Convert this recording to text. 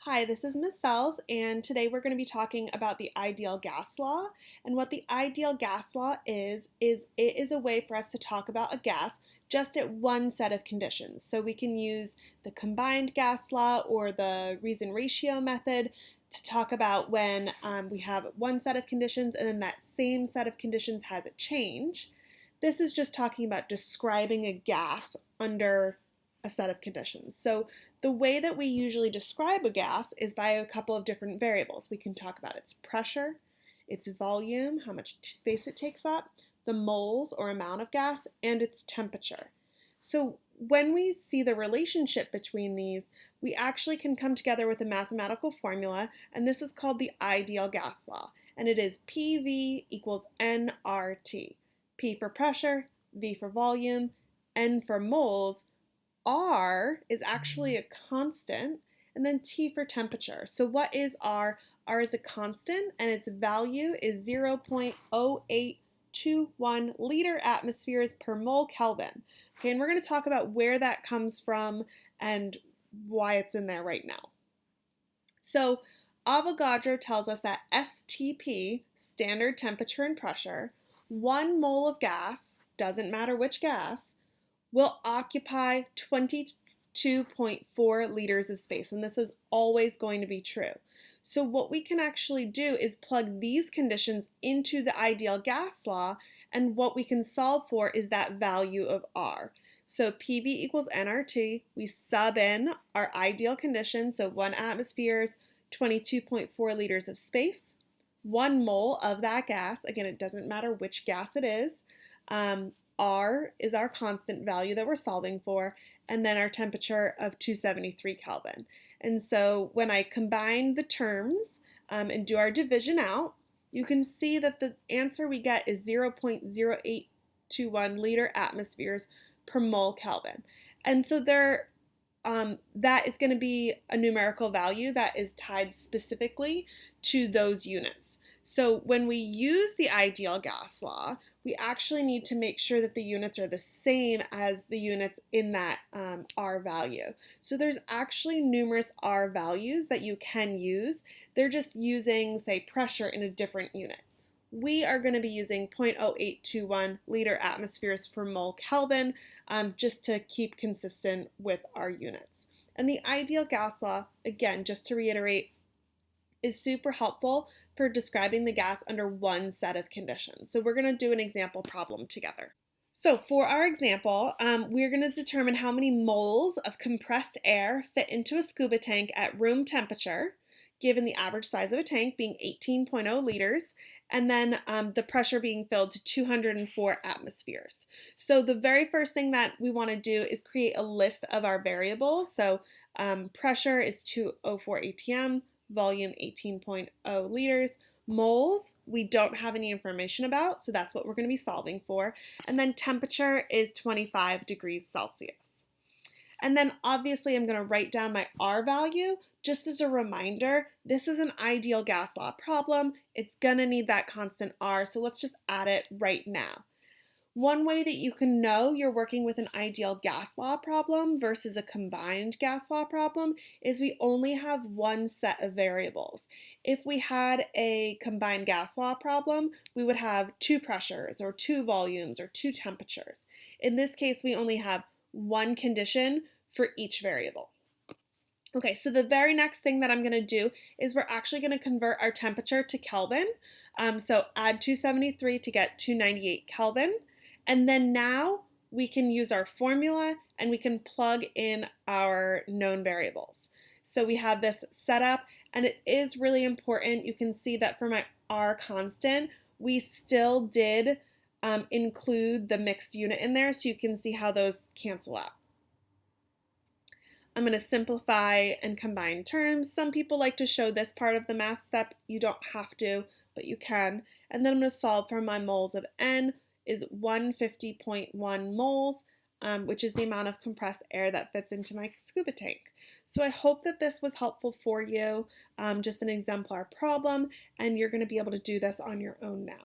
Hi, this is Ms. Sells, and today we're going to be talking about the ideal gas law. And what the ideal gas law is it is a way for us to talk about a gas just at one set of conditions. So we can use the combined gas law or the reason ratio method to talk about when we have one set of conditions and then that same set of conditions has a change. This is just talking about describing a gas under a set of conditions. So the way that we usually describe a gas is by a couple of different variables. We can talk about its pressure, its volume, how much space it takes up, the moles or amount of gas, and its temperature. So when we see the relationship between these, we actually can come together with a mathematical formula, and this is called the ideal gas law, and it is PV equals nRT. P for pressure, V for volume, N for moles, R is actually a constant, and then T for temperature. So what is R? R is a constant, and its value is 0.0821 liter atmospheres per mole Kelvin. Okay, and we're going to talk about where that comes from and why it's in there right now. So Avogadro tells us that STP, standard temperature and pressure, 1 mole of gas, doesn't matter which gas, will occupy 22.4 liters of space, and this is always going to be true. So what we can actually do is plug these conditions into the ideal gas law, and what we can solve for is that value of R. So PV equals nRT, we sub in our ideal condition, so 1 atmosphere is 22.4 liters of space, 1 mole of that gas, again it doesn't matter which gas it is, R is our constant value that we're solving for, and then our temperature of 273 Kelvin. And so when I combine the terms and do our division out, you can see that the answer we get is 0.0821 liter atmospheres per mole Kelvin. And so that is going to be a numerical value that is tied specifically to those units. So when we use the ideal gas law, we actually need to make sure that the units are the same as the units in that R value. So there's actually numerous R values that you can use. They're just using, say, pressure in a different unit. We are going to be using 0.0821 liter atmospheres per mole Kelvin just to keep consistent with our units. And the ideal gas law, again, just to reiterate, is super helpful for describing the gas under one set of conditions. So we're going to do an example problem together. So for our example, we're going to determine how many moles of compressed air fit into a scuba tank at room temperature, given the average size of a tank being 18.0 liters, and then the pressure being filled to 204 atmospheres. So the very first thing that we want to do is create a list of our variables. So pressure is 204 atm, volume 18.0 liters. Moles, we don't have any information about, so that's what we're going to be solving for. And then temperature is 25 degrees Celsius. And then obviously I'm going to write down my R value. Just as a reminder, this is an ideal gas law problem. It's going to need that constant R, so let's just add it right now. One way that you can know you're working with an ideal gas law problem versus a combined gas law problem is we only have one set of variables. If we had a combined gas law problem, we would have 2 pressures or 2 volumes or 2 temperatures. In this case, we only have one condition for each variable. Okay, so the very next thing that I'm going to do is we're actually going to convert our temperature to Kelvin. So add 273 to get 298 Kelvin. And then now we can use our formula and we can plug in our known variables. So we have this set up, and it is really important. You can see that for my R constant, we still did include the mixed unit in there, so you can see how those cancel out. I'm going to simplify and combine terms. Some people like to show this part of the math step. You don't have to, but you can. And then I'm going to solve for my moles of N is 150.1 moles, which is the amount of compressed air that fits into my scuba tank. So I hope that this was helpful for you, just an exemplar problem, and you're going to be able to do this on your own now.